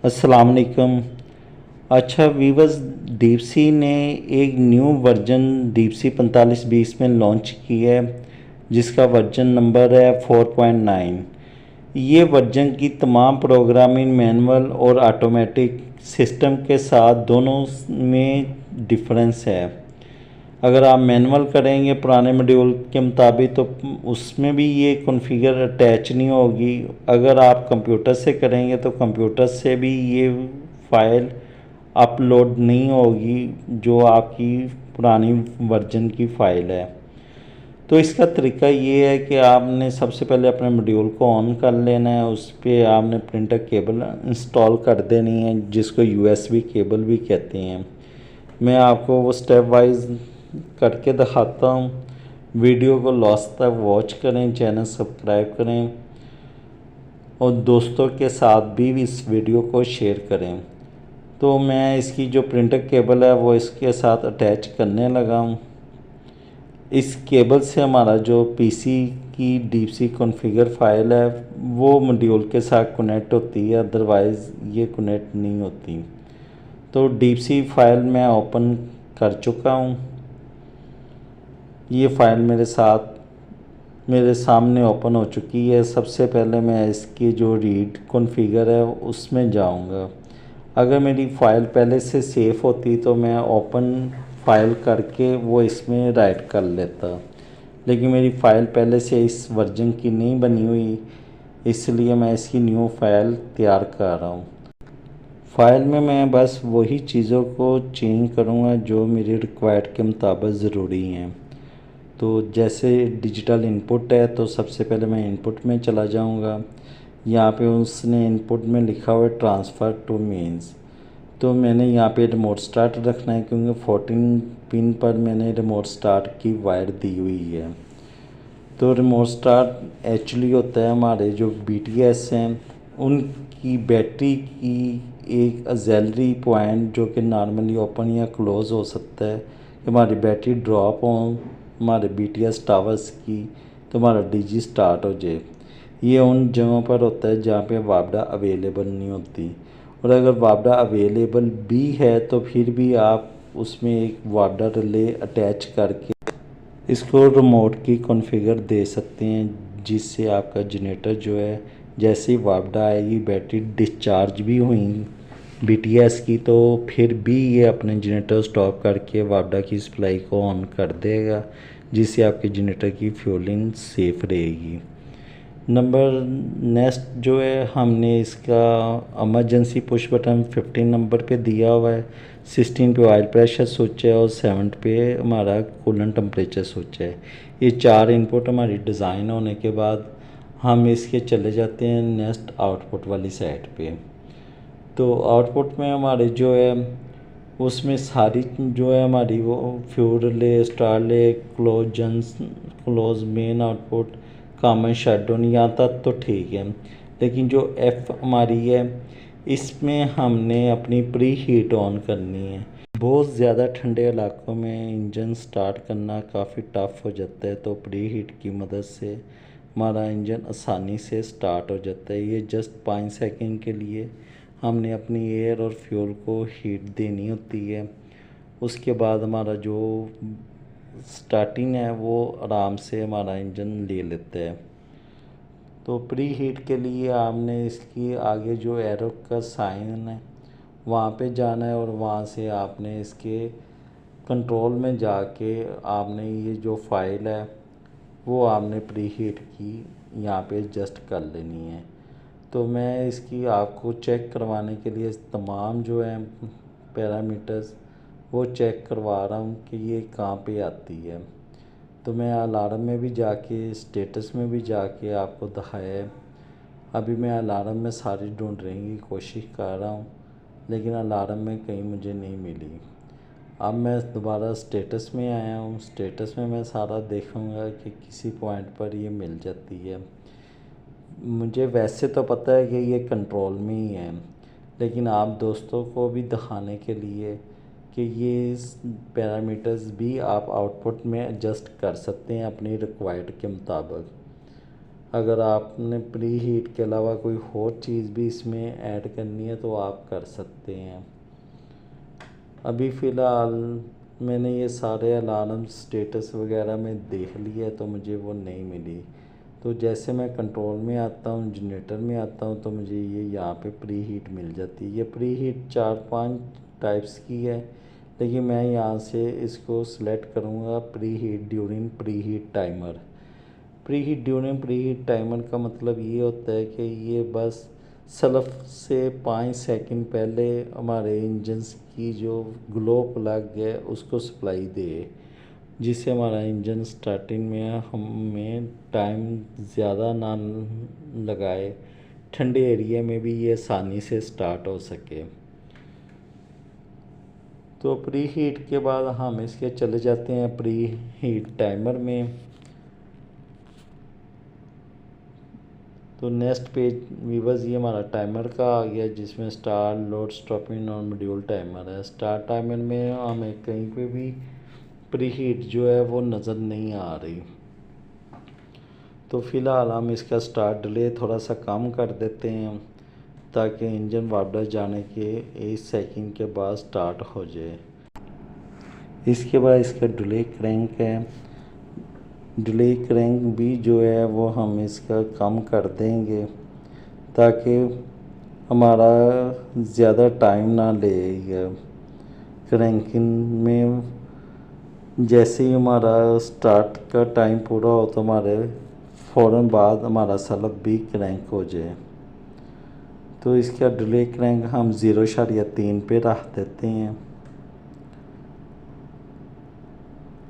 अस्सलाम वालेकुम। अच्छा वीवर्स, डीपसी ने एक न्यू वर्जन डीपसी 4520 में लॉन्च की है, जिसका वर्जन नंबर है 4.9। ये वर्जन की तमाम प्रोग्रामिंग मैनुअल और ऑटोमेटिक सिस्टम के साथ दोनों में डिफरेंस है। अगर आप मैनुअल करेंगे पुराने मॉड्यूल के मुताबिक तो उसमें भी ये कॉन्फ़िगर अटैच नहीं होगी। अगर आप कंप्यूटर से करेंगे तो कंप्यूटर से भी ये फ़ाइल अपलोड नहीं होगी जो आपकी पुरानी वर्जन की फ़ाइल है। तो इसका तरीका ये है कि आपने सबसे पहले अपने मॉड्यूल को ऑन कर लेना है। उस पर आपने प्रिंटर केबल इंस्टॉल कर देनी है, जिसको यूएसबी केबल भी कहते हैं। मैं आपको वो स्टेप वाइज करके दिखाता हूँ। वीडियो को लास्ट तक वॉच करें, चैनल सब्सक्राइब करें और दोस्तों के साथ भी इस वीडियो को शेयर करें। तो मैं इसकी जो प्रिंटर केबल है वो इसके साथ अटैच करने लगा हूँ। इस केबल से हमारा जो पीसी की डीपसी कॉन्फ़िगर फाइल है वो मॉड्यूल के साथ कनेक्ट होती है, अदरवाइज़ ये कनेक्ट नहीं होती। तो डीपसी फाइल मैं ओपन कर चुका हूँ। ये फ़ाइल मेरे सामने ओपन हो चुकी है। सबसे पहले मैं इसकी जो रीड कॉन्फ़िगर है उसमें जाऊंगा। अगर मेरी फ़ाइल पहले से सेव होती तो मैं ओपन फाइल करके वो इसमें राइट कर लेता, लेकिन मेरी फ़ाइल पहले से इस वर्जन की नहीं बनी हुई, इसलिए मैं इसकी न्यू फ़ाइल तैयार कर रहा हूँ। फ़ाइल में मैं बस वही चीज़ों को चेंज करूँगा जो मेरे रिक्वायर्ड के मुताबिक ज़रूरी हैं। तो जैसे डिजिटल इनपुट है तो सबसे पहले मैं इनपुट में चला जाऊंगा। यहाँ पे उसने इनपुट में लिखा हुआ है ट्रांसफ़र टू मेंस। तो मैंने यहाँ पे रिमोट स्टार्ट रखना है, क्योंकि 14 पिन पर मैंने रिमोट स्टार्ट की वायर दी हुई है। तो रिमोट स्टार्ट एक्चुअली होता है हमारे जो BTS हैं उनकी बैटरी की एक ऑक्सिलरी पॉइंट, जो कि नॉर्मली ओपन या क्लोज़ हो सकता है कि हमारी बैटरी ड्रॉप हो हमारे BTS टावर्स की, तो हमारा DG स्टार्ट हो जाए। ये उन जगहों पर होता है जहाँ पे वापडा अवेलेबल नहीं होती, और अगर वापडा अवेलेबल भी है तो फिर भी आप उसमें एक वापडा रिले अटैच करके इसको रिमोट की कॉन्फ़िगर दे सकते हैं, जिससे आपका जनरेटर जो है जैसे ही वापडा आएगी बैटरी डिस्चार्ज भी हुई BTS की तो फिर भी ये अपने जनरेटर स्टॉप करके वापडा की सप्लाई को ऑन कर देगा, जिससे आपके जनरेटर की फ्यूलिंग सेफ़ रहेगी। नंबर नेक्स्ट जो है हमने इसका एमरजेंसी पुश बटन 15 नंबर पे दिया हुआ है, 16 पे ऑयल प्रेशर स्विच है और 7 पे हमारा कूलेंट टेम्परेचर स्विच है। ये चार इनपुट हमारी डिज़ाइन होने के बाद हम इसके चले जाते हैं नेक्स्ट आउटपुट वाली साइड पे। तो आउटपुट में हमारे जो है उसमें सारी जो है हमारी वो fuel relay, star relay, close main output, common shutdown, यहाँ तक तो ठीक है। लेकिन जो F हमारी है इसमें हमने अपनी प्री हीट ऑन करनी है। बहुत ज़्यादा ठंडे इलाकों में इंजन स्टार्ट करना काफ़ी टफ हो जाता है, तो प्री हीट की मदद से हमारा इंजन आसानी से स्टार्ट हो जाता है। ये जस्ट 5 सेकंड के लिए हमने अपनी एयर और फ्यूल को हीट देनी होती है। उसके बाद हमारा जो स्टार्टिंग है वो आराम से हमारा इंजन ले लेता है। तो प्री हीट के लिए आपने इसकी आगे जो एरो का साइन है वहाँ पे जाना है, और वहाँ से आपने इसके कंट्रोल में जाके आपने ये जो फाइल है वो आपने प्री हीट की यहाँ पे एडजस्ट कर लेनी है। तो मैं इसकी आपको चेक करवाने के लिए तमाम जो है पैरामीटर्स वो चेक करवा रहा हूँ कि ये कहाँ पे आती है। तो मैं अलार्म में भी जाके स्टेटस में भी जाके आपको दिखाया है। अभी मैं अलार्म में सारी ढूंढने की कोशिश कर रहा हूँ, लेकिन अलार्म में कहीं मुझे नहीं मिली। अब मैं दोबारा स्टेटस में आया हूँ। स्टेटस में मैं सारा देखूँगा कि किसी पॉइंट पर ये मिल जाती है। मुझे वैसे तो पता है कि ये कंट्रोल में ही है, लेकिन आप दोस्तों को भी दिखाने के लिए कि ये पैरामीटर्स भी आप आउटपुट में एडजस्ट कर सकते हैं अपनी रिक्वायर्ड के मुताबिक। अगर आपने प्री हीट के अलावा कोई और चीज़ भी इसमें ऐड करनी है तो आप कर सकते हैं। अभी फ़िलहाल मैंने ये सारे अलार्म स्टेटस वगैरह में देख लिए तो मुझे वो नहीं मिली। तो जैसे मैं कंट्रोल में आता हूँ, जनरेटर में आता हूँ, तो मुझे ये यहाँ पे प्री हीट मिल जाती है। ये प्री हीट 4-5 टाइप्स की है, लेकिन मैं यहाँ से इसको सिलेक्ट करूँगा pre heat during pre heat timer. Pre heat during pre heat timer का मतलब ये होता है कि ये बस सेल्फ से 5 सेकंड पहले हमारे इंजन्स की जो ग्लो प्लग है उसको सप्लाई दे, जिससे हमारा इंजन स्टार्टिंग में हमें टाइम ज़्यादा ना लगाए, ठंडे एरिया में भी ये आसानी से स्टार्ट हो सके। तो प्री हीट के बाद हम इसके चले जाते हैं प्री हीट टाइमर में। तो नेक्स्ट पेज वीवर्स ये हमारा टाइमर का आ गया, जिसमें स्टार्ट, लोड, स्टॉपिंग और मॉड्यूल टाइमर है। स्टार्ट टाइमर में हमें कहीं पे भी प्री हीट जो है वो नज़र नहीं आ रही। तो फ़िलहाल हम इसका स्टार्ट डिले थोड़ा सा कम कर देते हैं ताकि इंजन वापस जाने के 1 सेकंड के बाद स्टार्ट हो जाए। इसके बाद इसका डिले क्रैंक है, डिले क्रैंक भी जो है वो हम इसका कम कर देंगे ताकि हमारा ज़्यादा टाइम ना लेगा क्रैंकिंग में। जैसे ही हमारा स्टार्ट का टाइम पूरा हो तो हमारे फ़ौरन बाद हमारा सलब भी क्रैंक हो जाए। तो इसका डिले क्रैंक हम 0.3 पे रख देते हैं।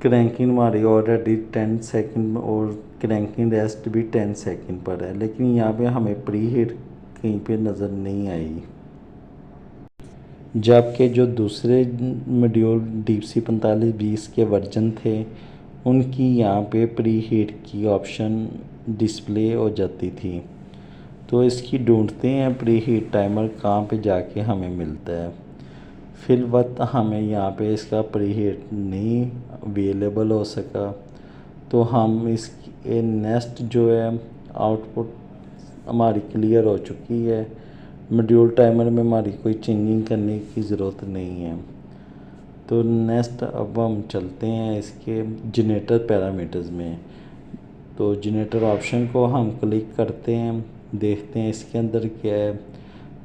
क्रैंकिंग हमारी ऑलरेडी 10 सेकंड और क्रैंकिंग रेस्ट भी 10 सेकंड पर है, लेकिन यहाँ पे हमें प्री हीट कहीं पे नज़र नहीं आई। जबकि जो दूसरे मॉड्यूल DC4520 के वर्जन थे उनकी यहाँ पे प्री हीट की ऑप्शन डिस्प्ले हो जाती थी। तो इसकी ढूंढते हैं प्री हीट टाइमर कहाँ पे जाके हमें मिलता है। फिल वक्त हमें यहाँ पे इसका प्री हीट नहीं अवेलेबल हो सका, तो हम इसके नेक्स्ट जो है आउटपुट हमारी क्लियर हो चुकी है। मॉड्यूल टाइमर में हमारी कोई चेंजिंग करने की ज़रूरत नहीं है। तो नेक्स्ट अब हम चलते हैं इसके जनरेटर पैरामीटर्स में। तो जनरेटर ऑप्शन को हम क्लिक करते हैं, देखते हैं इसके अंदर क्या है।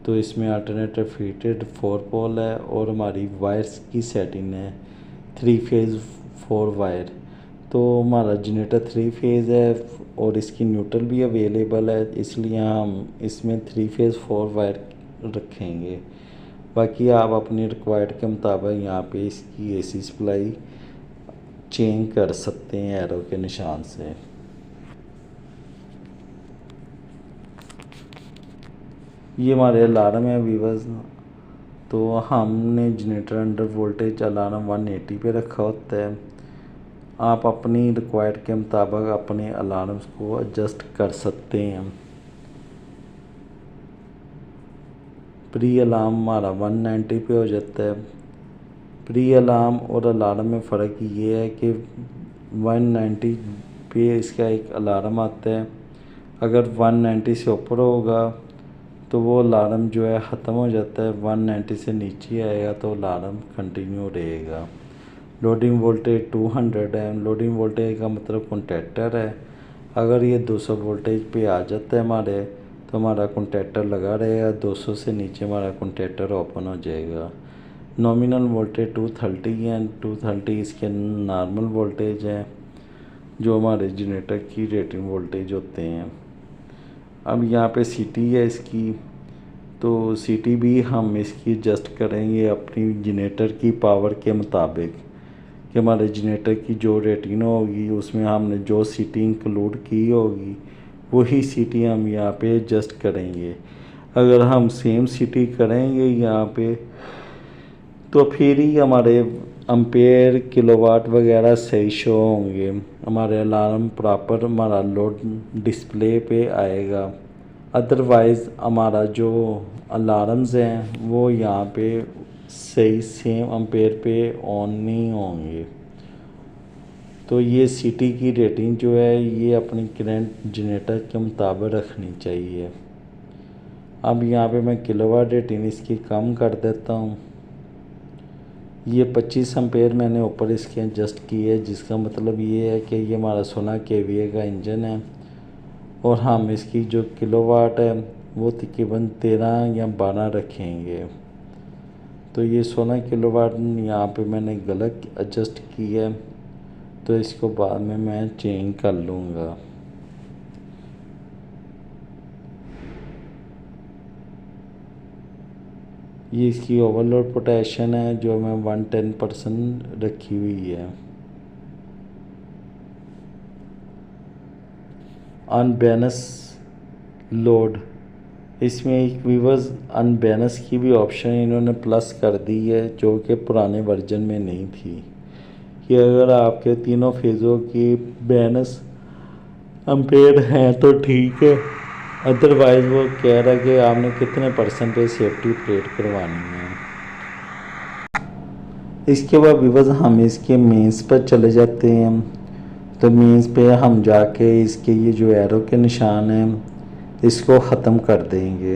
तो इसमें अल्टरनेटर फिटेड 4 पोल है और हमारी वायर्स की सेटिंग है 3 फेज़ 4 वायर। तो हमारा जनरेटर 3 फेज़ है और इसकी न्यूट्रल भी अवेलेबल है, इसलिए हम इसमें 3 फेज़ 4 वायर रखेंगे। बाकी आप अपनी रिक्वायर्ड के मुताबिक यहाँ पे इसकी AC सप्लाई चेंज कर सकते हैं एरो के निशान से। ये हमारे अलार्म है वीवर्स। तो हमने जनरेटर अंडर वोल्टेज अलार्म 180 पे रखा होता है। आप अपनी रिक्वायर्ड के मुताबिक अपने अलार्म्स को एडजस्ट कर सकते हैं। प्री अलार्म हमारा 190 पे हो जाता है। प्री अलार्म और अलार्म में फ़र्क ये है कि 190 पे इसका एक अलार्म आता है। अगर 190 से ऊपर होगा तो वो अलार्म जो है ख़त्म हो जाता है, 190 से नीचे आएगा तो अलार्म कंटिन्यू रहेगा। लोडिंग वोल्टेज 200 है। लोडिंग वोल्टेज का मतलब कॉन्टैक्टर है। अगर ये 200 वोल्टेज पे आ जाता है हमारे, तो हमारा कॉन्टैक्टर लगा रहेगा, 200 से नीचे हमारा कॉन्टैक्टर ओपन हो जाएगा। नॉमिनल वोल्टेज 230 है। 230 इसके नॉर्मल वोल्टेज है जो हमारे जनरेटर की रेटिंग वोल्टेज होते हैं। अब यहाँ पे CT है इसकी, तो CT भी हम इसकी एडजस्ट करेंगे अपनी जनरेटर की पावर के मुताबिक कि हमारे जनरेटर की जो रेटिंग होगी उसमें हमने जो CT इंक्लूड की होगी वही CT हम यहाँ पे एडजस्ट करेंगे। अगर हम सेम CT करेंगे यहाँ पे तो फिर ही हमारे एम्पेयर किलोवाट वगैरह सही शो होंगे, हमारे अलार्म प्रॉपर हमारा लोड डिस्प्ले पे आएगा। अदरवाइज़ हमारा जो अलार्म्स हैं वो यहाँ पे सही सेम एम्पेयर पे ऑन नहीं होंगे। तो ये सिटी की रेटिंग जो है ये अपनी करंट जनरेटर के मुताबिक रखनी चाहिए। अब यहाँ पे मैं किलोवाट रेटिंग इसकी कम कर देता हूँ। ये 25 एम्पेयर मैंने ऊपर इसके एडजस्ट की है, जिसका मतलब ये है कि ये हमारा 16 kVA का इंजन है और हम इसकी जो किलोवाट है वो तकरीबन 13 या 12 रखेंगे। तो ये 16 किलोवाट यहाँ पे मैंने गलत एडजस्ट की है, तो इसको बाद में मैं चेंज कर लूँगा। ये इसकी ओवरलोड पोटेंशियल है जो मैं 110% रखी हुई है। अनबैलेंस लोड, इसमें एक वीवर्स अनबैलेंस की भी ऑप्शन इन्होंने प्लस कर दी है जो कि पुराने वर्जन में नहीं थी, कि अगर आपके तीनों फेज़ों की बैलेंस एम्पेयर हैं तो ठीक है, अदरवाइज़ वो कह रहा है कि आपने कितने % पे सेफ्टी प्लेट करवानी है। इसके बाद वीवर्स हम इसके मेंस पर चले जाते हैं। तो मेंस पे हम जाके इसके ये जो एरो के निशान हैं इसको ख़त्म कर देंगे,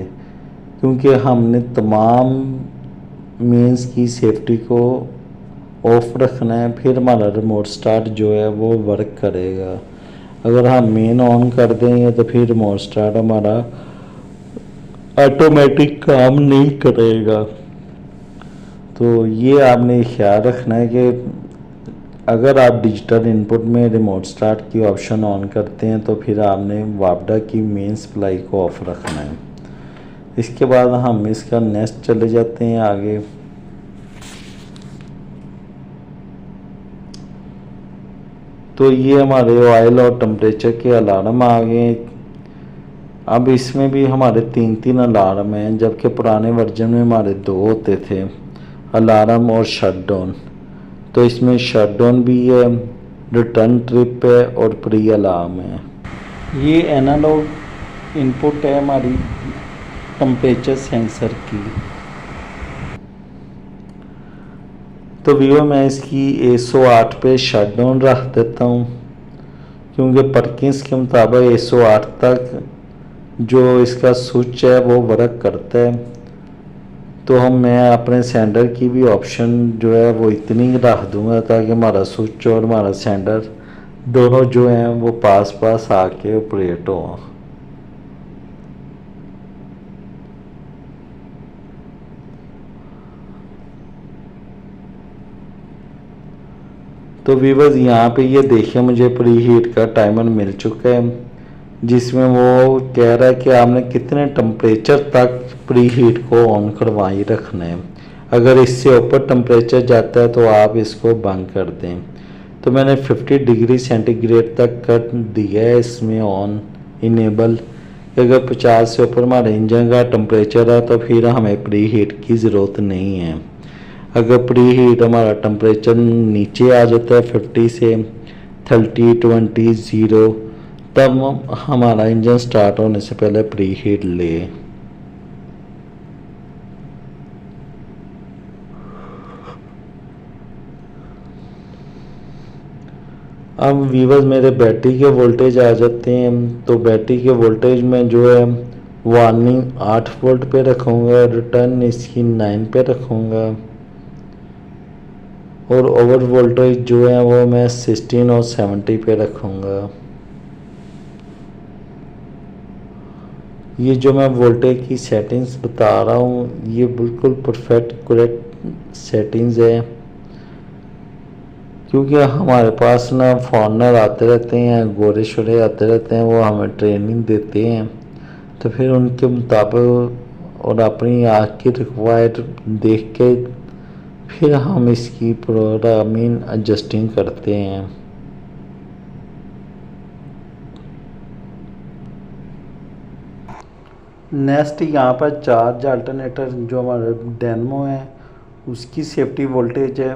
क्योंकि हमने तमाम मेंस की सेफ्टी को ऑफ रखना है, फिर हमारा रिमोट स्टार्ट जो है वो वर्क करेगा। अगर हम मेन ऑन कर देंगे तो फिर रिमोट स्टार्ट हमारा ऑटोमेटिक काम नहीं करेगा। तो ये आपने ख्याल रखना है कि अगर आप डिजिटल इनपुट में रिमोट स्टार्ट की ऑप्शन ऑन करते हैं तो फिर आपने वापडा की मेन सप्लाई को ऑफ रखना है। इसके बाद हम इसका नेक्स्ट चले जाते हैं आगे। तो ये हमारे ऑयल और टेम्परेचर के अलार्म आ गए। अब इसमें भी हमारे 3 अलार्म हैं, जबकि पुराने वर्जन में हमारे 2 होते थे, अलार्म और शटडाउन। तो इसमें शटडाउन भी है, रिटर्न ट्रिप है और प्री अलार्म है। ये एनालॉग इनपुट है हमारी टेम्परेचर सेंसर की। तो वीवो मैं इसकी 108 पे शटडाउन रख देता हूँ, क्योंकि पर्किंस के मुताबिक 108 तक जो इसका स्विच है वो वर्क करता है। तो मैं अपने सेंडर की भी ऑप्शन जो है वो इतनी रख दूँगा ताकि हमारा स्विच और हमारा सेंडर दोनों जो हैं वो पास पास आके ऑपरेट हों। तो व्यूअर्स यहाँ पे ये देखिए मुझे प्री हीट का टाइमर मिल चुका है, जिसमें वो कह रहा है कि आपने कितने टेम्परेचर तक प्री हीट को ऑन करवाई रखना है। अगर इससे ऊपर टेम्परेचर जाता है तो आप इसको बंद कर दें। तो मैंने 50 डिग्री सेंटीग्रेड तक कर दिया है इसमें ऑन इनेबल। अगर 50 से ऊपर हमारे इंजन का टेम्परेचर है तो फिर हमें प्री हीट की ज़रूरत नहीं है। अगर प्री हीट हमारा टेम्परेचर नीचे आ जाता है 50 से 30, 20, 0, तब हमारा इंजन स्टार्ट होने से पहले प्री हीट ले। अब व्यूअर्स मेरे बैटरी के वोल्टेज आ जाते हैं। तो बैटरी के वोल्टेज में जो है वार्निंग 8 वोल्ट पे रखूँगा, रिटर्न इसकी 9 पे रखूँगा और ओवर वोल्टेज जो है वो मैं 16 और 70 पे रखूँगा। ये जो मैं वोल्टेज की सेटिंग्स बता रहा हूँ ये बिल्कुल परफेक्ट करेक्ट सेटिंग्स है, क्योंकि हमारे पास ना फॉरनर आते रहते हैं, गोरे शोरे आते रहते हैं, वो हमें ट्रेनिंग देते हैं। तो फिर उनके मुताबिक और अपनी आँख की रिक्वायर्ड देख के फिर हम इसकी प्रोग्रामिंग एडजस्टिंग करते हैं। नेक्स्ट यहाँ पर चार्ज अल्टरनेटर जो हमारे डेनमो है उसकी सेफ्टी वोल्टेज है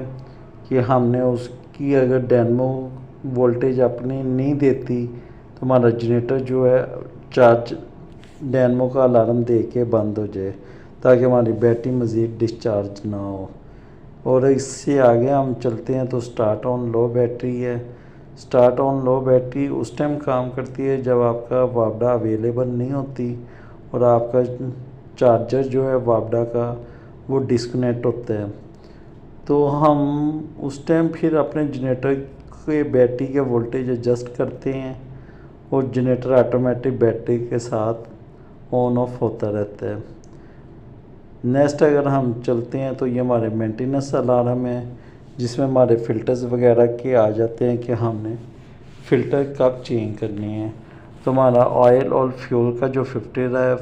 कि हमने उसकी अगर डेनमो वोल्टेज अपनी नहीं देती तो हमारा जनरेटर जो है चार्ज डेनमो का अलार्म दे के बंद हो जाए, ताकि हमारी बैटरी मज़ीद डिस्चार्ज ना हो। और इससे आगे हम चलते हैं तो स्टार्ट ऑन लो बैटरी है। स्टार्ट ऑन लो बैटरी उस टाइम काम करती है जब आपका वापडा अवेलेबल नहीं होती और आपका चार्जर जो है वापडा का वो डिस्कनेक्ट होता है। तो हम उस टाइम फिर अपने जनरेटर के बैटरी के वोल्टेज एडजस्ट करते हैं और जनरेटर ऑटोमेटिक बैटरी के साथ ऑन ऑफ होता रहता है। नेक्स्ट अगर हम चलते हैं तो ये हमारे मेंटेनेंस अलार्म है जिसमें हमारे फ़िल्टर्स वगैरह के आ जाते हैं कि हमने फ़िल्टर कब चेंज करनी है। तो हमारा ऑयल और फ्यूल का जो फ़िल्टर है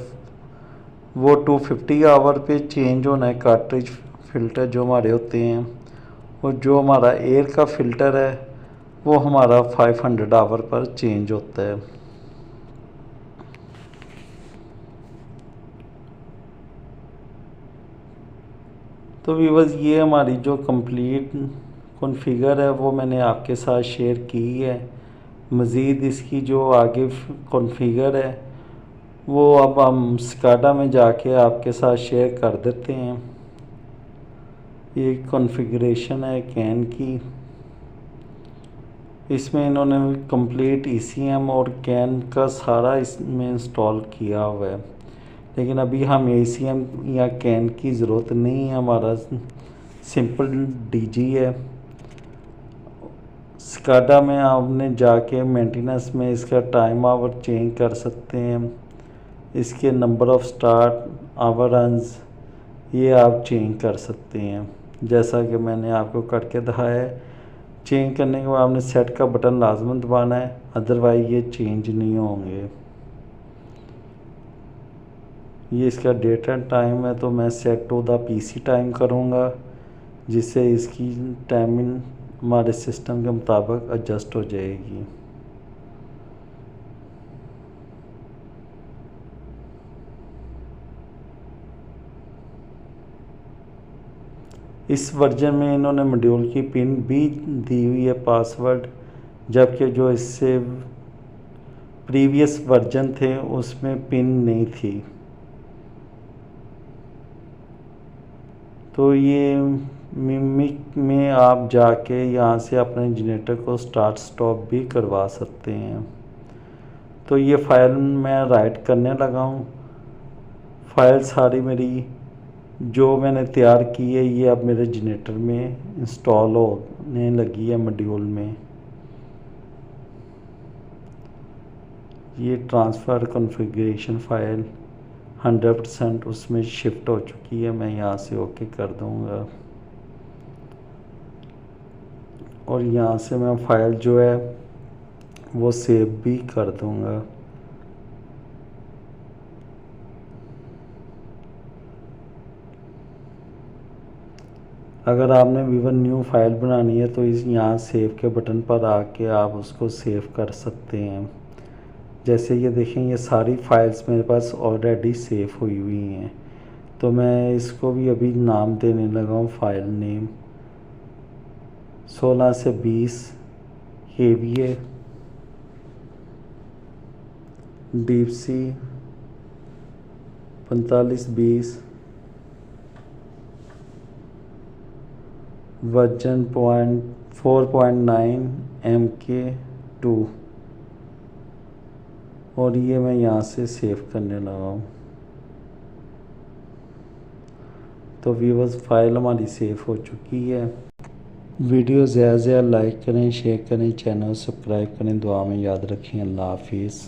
वो 250 आवर पे चेंज होना है, कार्ट्रिज फ़िल्टर जो हमारे होते हैं। और जो हमारा एयर का फ़िल्टर है वो हमारा 500 आवर पर चेंज होता है। तो व्यूअर्स ये हमारी जो कंप्लीट कॉन्फ़िगर है वो मैंने आपके साथ शेयर की है। मज़ीद इसकी जो आगे कॉन्फ़िगर है वो अब हम स्काडा में जाके आपके साथ शेयर कर देते हैं। ये कॉन्फ़िगरेशन है कैन की, इसमें इन्होंने कंप्लीट ECM और कैन का सारा इसमें इंस्टॉल किया हुआ है। लेकिन अभी हम ECM या कैन की ज़रूरत नहीं है, हमारा सिंपल DG है। स्काडा में आपने जाके मेंटेनेंस में इसका टाइम आवर चेंज कर सकते हैं, इसके number of start hour runs ये आप चेंज कर सकते हैं जैसा कि मैंने आपको करके दिखाया है। चेंज करने के बाद आपने सेट का बटन लाजमन दबाना है, अदरवाइज ये चेंज नहीं होंगे। ये इसका डेट एंड टाइम है तो मैं set to the PC time करूँगा जिससे इसकी टाइमिंग हमारे सिस्टम के मुताबिक एडजस्ट हो जाएगी। इस वर्जन में इन्होंने मॉड्यूल की पिन भी दी हुई है पासवर्ड, जबकि जो इससे प्रीवियस वर्जन थे उसमें पिन नहीं थी। तो ये मिमिक में आप जाके यहाँ से अपने जनरेटर को स्टार्ट स्टॉप भी करवा सकते हैं। तो ये फ़ाइल मैं राइट करने लगा हूँ। फ़ाइल सारी मेरी जो मैंने तैयार की है ये अब मेरे जनरेटर में इंस्टॉल होने लगी है मॉड्यूल में। ये ट्रांसफ़र कॉन्फ़िगरेशन फ़ाइल 100% उसमें शिफ्ट हो चुकी है। मैं यहाँ से ओके कर दूँगा और यहाँ से मैं फ़ाइल जो है वो सेव भी कर दूँगा। अगर आपने विवन न्यू फाइल बनानी है तो इस यहाँ सेव के बटन पर आके आप उसको सेव कर सकते हैं। जैसे ये देखें ये सारी फाइल्स मेरे पास ऑलरेडी सेव हुई हैं। तो मैं इसको भी अभी नाम देने लगा हूँ फाइल नेम 16 से 20 KVA deep sea 4520 version 4.9 MK2 और ये मैं यहाँ से सेव करने लगा हूँ। तो व्यूअर्स फाइल हमारी सेव हो चुकी है। वीडियो ज़्यादा से ज़्यादा लाइक करें, शेयर करें, चैनल सब्सक्राइब करें। दुआ में याद रखें। अल्लाह हाफिज़।